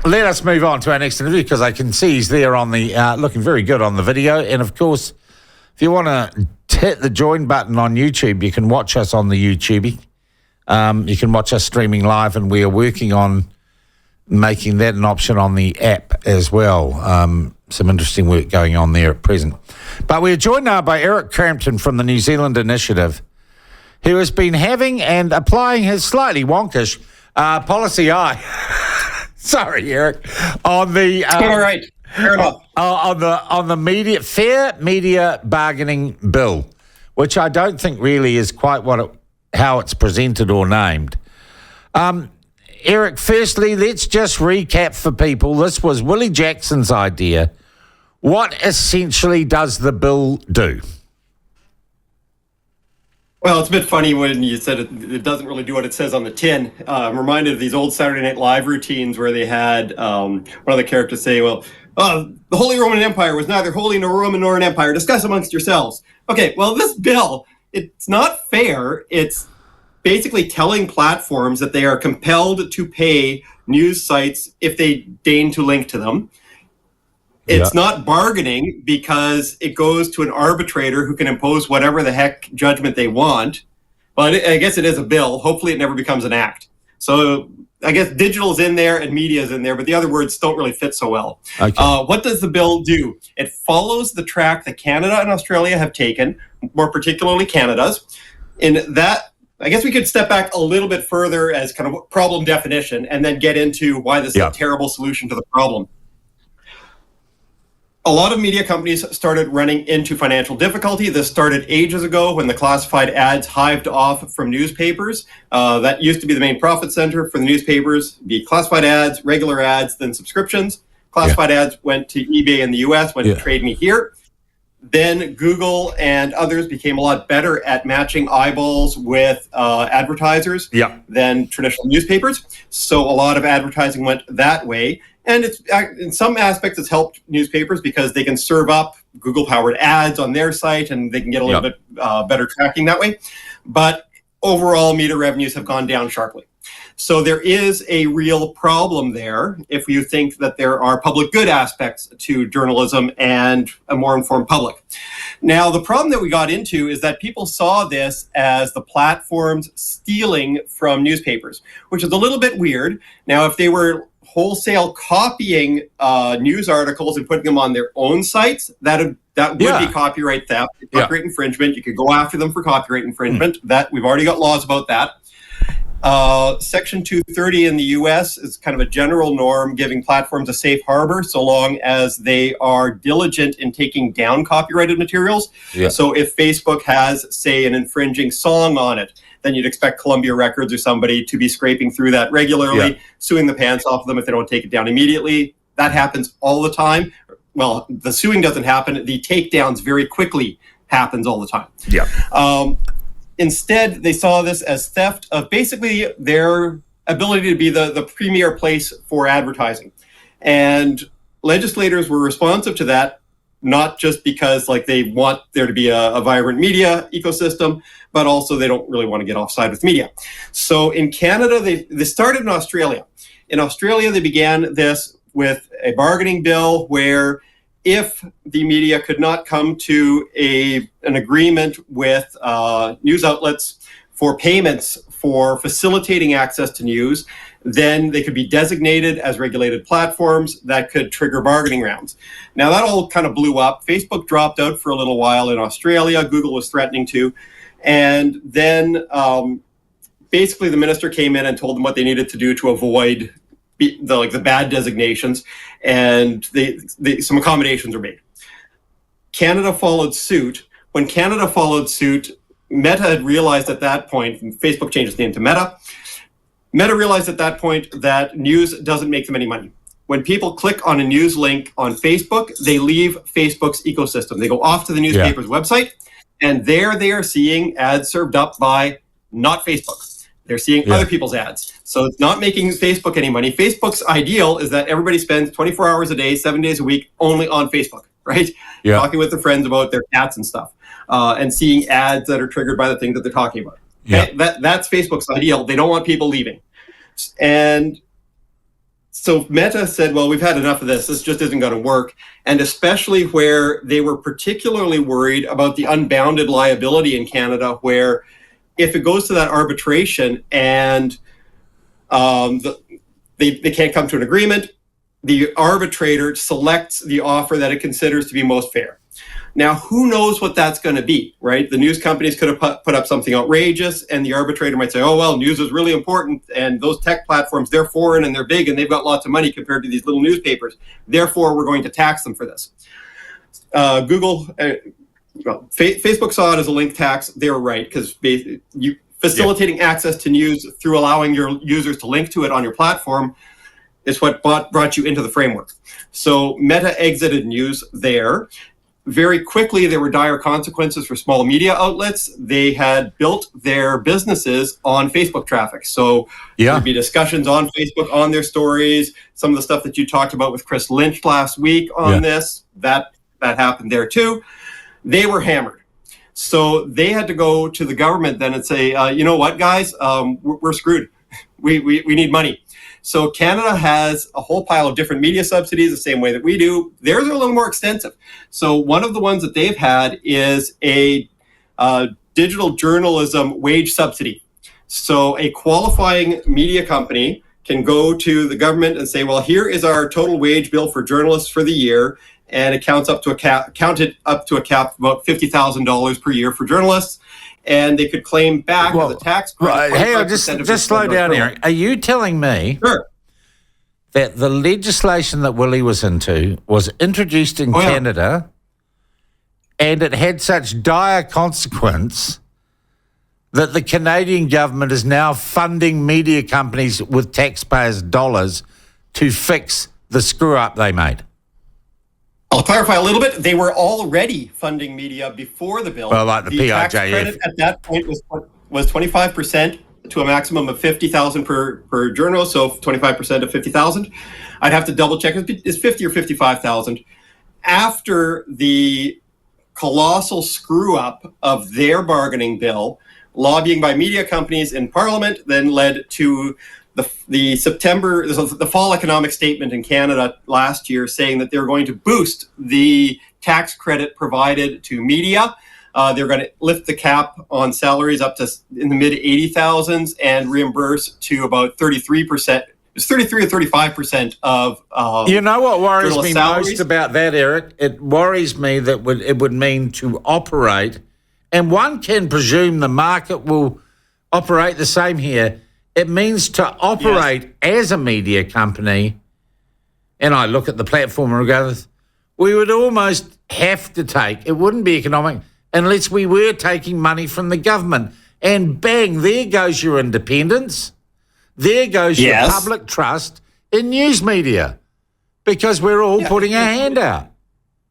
let us move on to our next interview because I can see he's there on the looking very good on the video. And of course, if you want to hit the join button on YouTube, you can watch us on the YouTube. You can watch us streaming live, and we are working on making that an option on the app as well. Some interesting work going on there at present. But we're joined now by Eric Crampton from the New Zealand Initiative, who has been having and applying his slightly wonkish policy sorry, Eric, on the all right. Fair enough. on the fair media bargaining bill, which I don't think really is quite how it's presented or named. Eric, firstly, let's just recap for people. This was Willie Jackson's idea. What essentially does the bill do? Well, it's a bit funny when you said it doesn't really do what it says on the tin. I'm reminded of these old Saturday Night Live routines where they had one of the characters say, well, the Holy Roman Empire was neither holy nor Roman nor an empire. Discuss amongst yourselves. Okay, well, this bill, it's not fair. It's basically telling platforms that they are compelled to pay news sites if they deign to link to them. It's not bargaining because it goes to an arbitrator who can impose whatever the heck judgment they want. But I guess it is a bill. Hopefully it never becomes an act. So I guess digital's in there and media's in there, but the other words don't really fit so well. Okay. What does the bill do? It follows the track that Canada and Australia have taken, more particularly Canada's. In that, I guess we could step back a little bit further as kind of problem definition and then get into why this is a terrible solution to the problem. A lot of media companies started running into financial difficulty. This started ages ago when the classified ads hived off from newspapers. That used to be the main profit center for the newspapers, be classified ads, regular ads, then subscriptions. Classified ads went to eBay in the US, went to Trade Me here. Then Google and others became a lot better at matching eyeballs with advertisers than traditional newspapers. So a lot of advertising went that way. And it's in some aspects it's helped newspapers because they can serve up Google-powered ads on their site and they can get a little bit better tracking that way. But overall, media revenues have gone down sharply. So there is a real problem there if you think that there are public good aspects to journalism and a more informed public. Now, the problem that we got into is that people saw this as the platforms stealing from newspapers, which is a little bit weird. Now, if they were wholesale copying news articles and putting them on their own sites, that would be copyright theft, copyright infringement. You could go after them for copyright infringement. That we've already got laws about that. Section 230 in the US is kind of a general norm giving platforms a safe harbor so long as they are diligent in taking down copyrighted materials. So if Facebook has, say, an infringing song on it, then you'd expect Columbia Records or somebody to be scraping through that regularly, suing the pants off of them if they don't take it down immediately. That happens all the time. Well, the suing doesn't happen. The takedowns very quickly happens all the time. Instead, they saw this as theft of basically their ability to be the premier place for advertising. And legislators were responsive to that, not just because they want there to be a vibrant media ecosystem, but also they don't really want to get offside with media. So in Canada, they started in Australia. In Australia, they began this with a bargaining bill where if the media could not come to an agreement with news outlets for payments for facilitating access to news, then they could be designated as regulated platforms that could trigger bargaining rounds. Now, that all kind of blew up. Facebook dropped out for a little while in Australia. Google was threatening to. And then basically the minister came in and told them what they needed to do to avoid the bad designations, and some accommodations were made. Canada followed suit. When Canada followed suit, Meta had realized at that point, and Facebook changed its name to Meta. Meta realized at that point that news doesn't make them any money. When people click on a news link on Facebook, they leave Facebook's ecosystem. They go off to the newspaper's website, and there they are seeing ads served up by not Facebook. They're seeing other people's ads. So it's not making Facebook any money. Facebook's ideal is that everybody spends 24 hours a day, 7 days a week, only on Facebook, right? Talking with their friends about their cats and stuff, and seeing ads that are triggered by the thing that they're talking about. Okay? That's Facebook's ideal. They don't want people leaving. And So Meta said, well, we've had enough of this. This just isn't going to work. And especially where they were particularly worried about the unbounded liability in Canada, where if it goes to that arbitration and they can't come to an agreement, the arbitrator selects the offer that it considers to be most fair. Now, who knows what that's going to be, right? The news companies could have put up something outrageous, and the arbitrator might say, oh, well, news is really important, and those tech platforms, they're foreign and they're big, and they've got lots of money compared to these little newspapers. Therefore, we're going to tax them for this. Facebook saw it as a link tax. They were right, because facilitating access to news through allowing your users to link to it on your platform is what brought you into the framework. So Meta exited news there. Very quickly, there were dire consequences for small media outlets. They had built their businesses on Facebook traffic. So there'd be discussions on Facebook, on their stories, some of the stuff that you talked about with Chris Lynch last week on this, that happened there too. They were hammered. So they had to go to the government then and say, you know what, guys, we're screwed. We need money. So Canada has a whole pile of different media subsidies, the same way that we do. Theirs are a little more extensive. So one of the ones that they've had is a digital journalism wage subsidy. So a qualifying media company can go to the government and say, well, here is our total wage bill for journalists for the year, and it counted up to a cap of about $50,000 per year for journalists. And they could claim back as a tax credit. Hey, just slow down, Eric. Are you telling me that the legislation that Willie was into was introduced in Canada and it had such dire consequence that the Canadian government is now funding media companies with taxpayers' dollars to fix the screw-up they made? I'll clarify a little bit. They were already funding media before the bill. Well, like the PIJF. Tax credit at that point was 25% to a maximum of $50,000 per journal, so 25% of $50,000. I'd have to double check. It's $50,000 or $55,000. After the colossal screw up of their bargaining bill, lobbying by media companies in Parliament then led to the fall economic statement in Canada last year, saying that they're going to boost the tax credit provided to media. They're going to lift the cap on salaries up to in the mid 80,000s and reimburse to about 33%. It's 33 or 35% of you know what worries me salaries? Most about that, Eric? It worries me that it would mean to operate, and one can presume the market will operate the same here. It means to operate as a media company, and I look at the platform and go, we would almost have to take, it wouldn't be economic unless we were taking money from the government. And bang, there goes your independence. There goes your public trust in news media, because we're all putting a hand out.